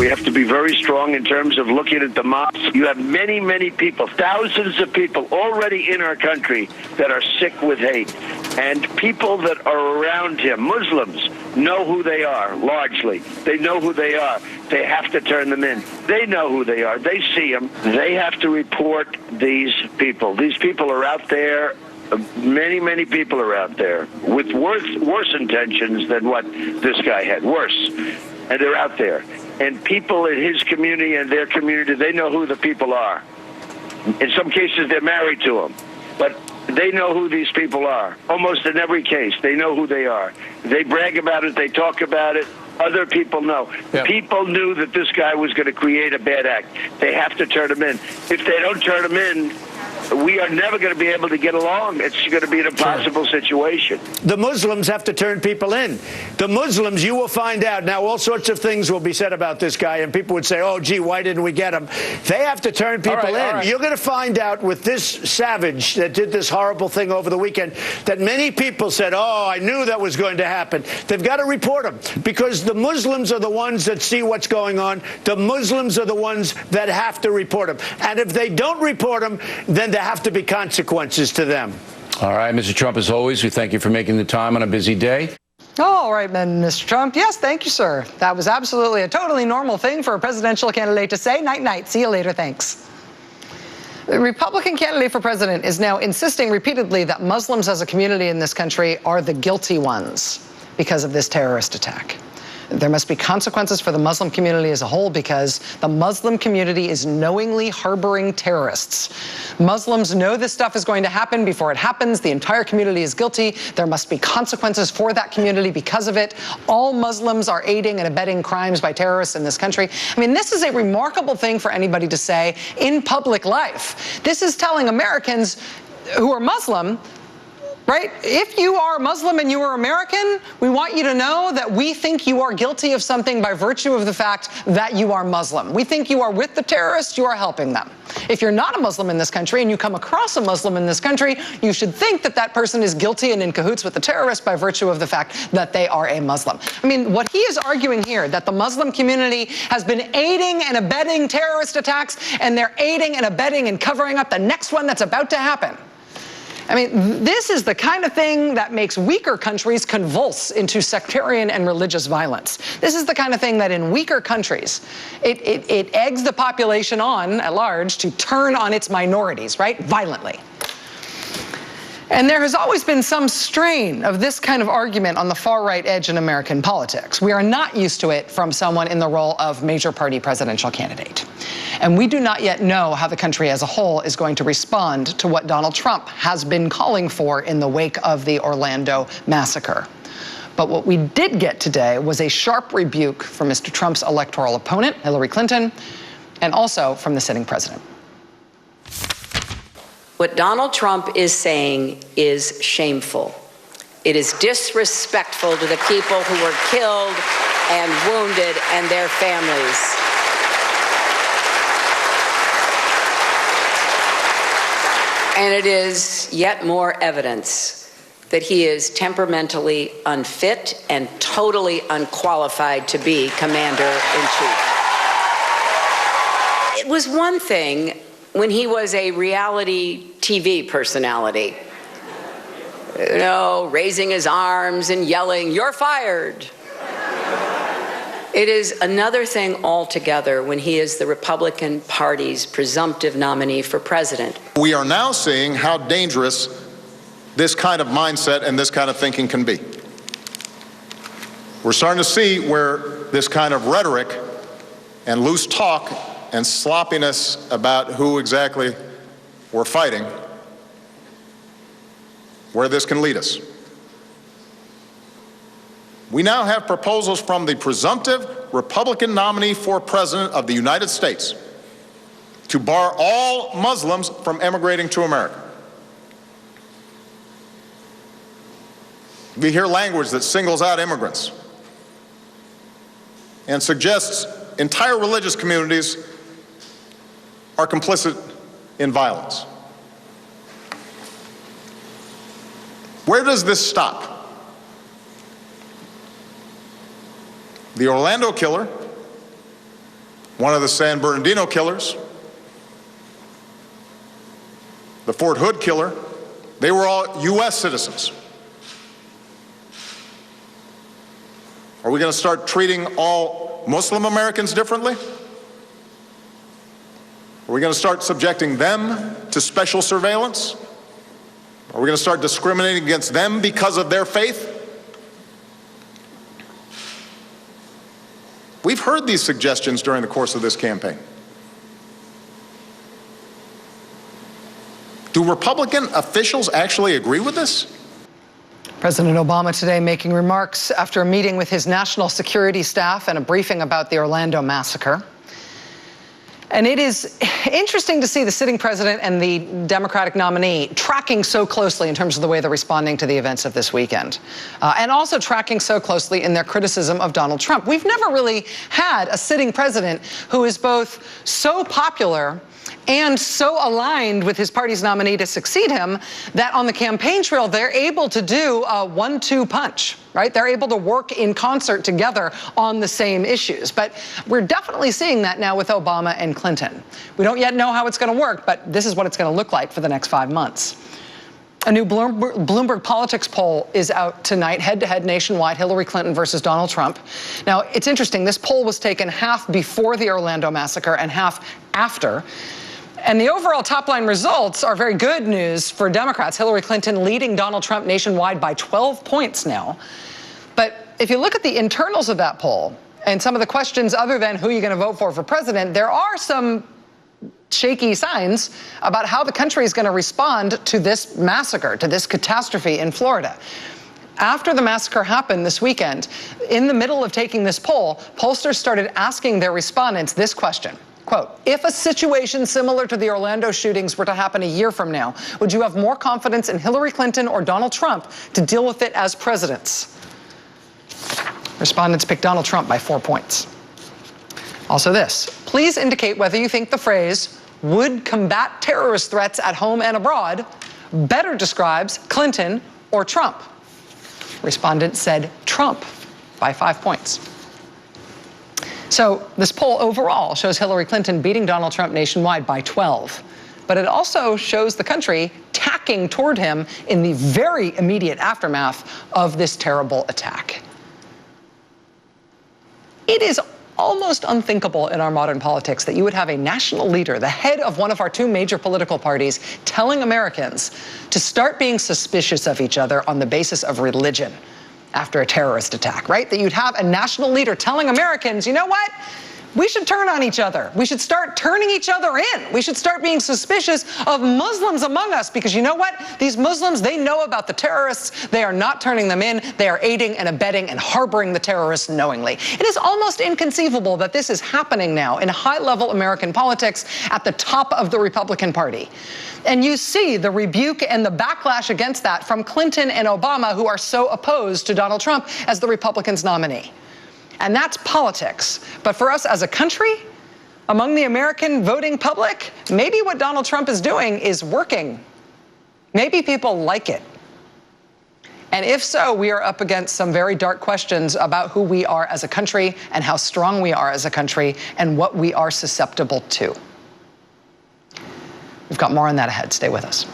We have to be very strong in terms of looking at the mosques. You have many, many people, thousands of people already in our country that are sick with hate. And people that are around him, Muslims, know who they are, largely. They know who they are. They have to turn them in. They know who they are. They see them. They have to report these people. These people are out there. Many, many people are out there with worse intentions than what this guy had. Worse. And they're out there. And people in his community and their community, they know who the people are. In some cases, they're married to them. But they know who these people are. Almost in every case, they know who they are. They brag about it. They talk about it. Other people know. Yep. People knew that this guy was going to create a bad act. They have to turn him in. If they don't turn him in, we are never going to be able to get along. It's going to be an impossible situation. The Muslims have to turn people in. The Muslims, you will find out. Now, all sorts of things will be said about this guy, and people would say, oh, gee, why didn't we get him? They have to turn people in. You're going to find out with this savage that did this horrible thing over the weekend that many people said, oh, I knew that was going to happen. They've got to report him because the Muslims are the ones that see what's going on. The Muslims are the ones that have to report him. And if they don't report him, then there have to be consequences to them. All right, Mr. Trump, as always, we thank you for making the time on a busy day. All right, Mr. Trump. Yes, thank you, sir. That was absolutely a totally normal thing for a presidential candidate to say. Night, night. See you later. Thanks. The Republican candidate for president is now insisting repeatedly that Muslims as a community in this country are the guilty ones because of this terrorist attack. There must be consequences for the Muslim community as a whole because the Muslim community is knowingly harboring terrorists. Muslims know this stuff is going to happen before it happens. The entire community is guilty. There must be consequences for that community because of it. All Muslims are aiding and abetting crimes by terrorists in this country. I mean, this is a remarkable thing for anybody to say in public life. This is telling Americans who are Muslim, right? If you are Muslim and you are American, we want you to know that we think you are guilty of something by virtue of the fact that you are Muslim. We think you are with the terrorists, you are helping them. If you're not a Muslim in this country and you come across a Muslim in this country, you should think that that person is guilty and in cahoots with the terrorists by virtue of the fact that they are a Muslim. I mean, what he is arguing here, that the Muslim community has been aiding and abetting terrorist attacks, and they're aiding and abetting and covering up the next one that's about to happen. I mean, this is the kind of thing that makes weaker countries convulse into sectarian and religious violence. This is the kind of thing that in weaker countries, it eggs the population on, at large, to turn on its minorities, right, violently. And there has always been some strain of this kind of argument on the far-right edge in American politics. We are not used to it from someone in the role of major party presidential candidate. And we do not yet know how the country as a whole is going to respond to what Donald Trump has been calling for in the wake of the Orlando massacre. But what we did get today was a sharp rebuke from Mr. Trump's electoral opponent, Hillary Clinton, and also from the sitting president. What Donald Trump is saying is shameful. It is disrespectful to the people who were killed and wounded and their families. And it is yet more evidence that he is temperamentally unfit and totally unqualified to be commander-in-chief. It was one thing when he was a reality TV personality, you know, raising his arms and yelling, "You're fired." It is another thing altogether when he is the Republican Party's presumptive nominee for president. We are now seeing how dangerous this kind of mindset and this kind of thinking can be. We're starting to see where this kind of rhetoric and loose talk and sloppiness about who exactly we're fighting, where this can lead us. We now have proposals from the presumptive Republican nominee for president of the United States to bar all Muslims from emigrating to America. We hear language that singles out immigrants and suggests entire religious communities are complicit in violence. Where does this stop? The Orlando killer one of the San Bernardino killers, the Fort Hood killer, they were all U.S. citizens. Are we going to start treating all Muslim Americans differently? Are we going to start subjecting them to special surveillance? Are we going to start discriminating against them because of their faith? We've heard these suggestions during the course of this campaign. Do Republican officials actually agree with this? President Obama today making remarks after a meeting with his national security staff and a briefing about the Orlando massacre. And it is interesting to see the sitting president and the Democratic nominee tracking so closely in terms of the way they're responding to the events of this weekend, and also tracking so closely in their criticism of Donald Trump. We've never really had a sitting president who is both so popular and so aligned with his party's nominee to succeed him that on the campaign trail, they're able to do a 1-2 punch, right? They're able to work in concert together on the same issues. But we're definitely seeing that now with Obama and Clinton. We don't yet know how it's going to work, but this is what it's going to look like for the next 5 months. A new Bloomberg Politics poll is out tonight, head-to-head nationwide, Hillary Clinton versus Donald Trump. Now, it's interesting. This poll was taken half before the Orlando massacre and half after. And the overall top-line results are very good news for Democrats. Hillary Clinton leading Donald Trump nationwide by 12 points now. But if you look at the internals of that poll and some of the questions other than who you're going to vote for president, there are some shaky signs about how the country is going to respond to this massacre, to this catastrophe in Florida. After the massacre happened this weekend, in the middle of taking this poll, pollsters started asking their respondents this question. Quote, if a situation similar to the Orlando shootings were to happen a year from now, would you have more confidence in Hillary Clinton or Donald Trump to deal with it as presidents? Respondents picked Donald Trump by 4 points. Also this, please indicate whether you think the phrase would combat terrorist threats at home and abroad better describes Clinton or Trump. Respondents said Trump by 5 points. So this poll overall shows Hillary Clinton beating Donald Trump nationwide by 12. But it also shows the country tacking toward him in the very immediate aftermath of this terrible attack. It is almost unthinkable in our modern politics that you would have a national leader, the head of one of our two major political parties, telling Americans to start being suspicious of each other on the basis of religion after a terrorist attack, right? That you'd have a national leader telling Americans, you know what? We should turn on each other. We should start turning each other in. We should start being suspicious of Muslims among us because you know what? These Muslims, they know about the terrorists. They are not turning them in. They are aiding and abetting and harboring the terrorists knowingly. It is almost inconceivable that this is happening now in high-level American politics at the top of the Republican Party. And you see the rebuke and the backlash against that from Clinton and Obama, who are so opposed to Donald Trump as the Republicans' nominee. And that's politics. But for us as a country, among the American voting public, maybe what Donald Trump is doing is working. Maybe people like it. And if so, we are up against some very dark questions about who we are as a country and how strong we are as a country and what we are susceptible to. We've got more on that ahead. Stay with us.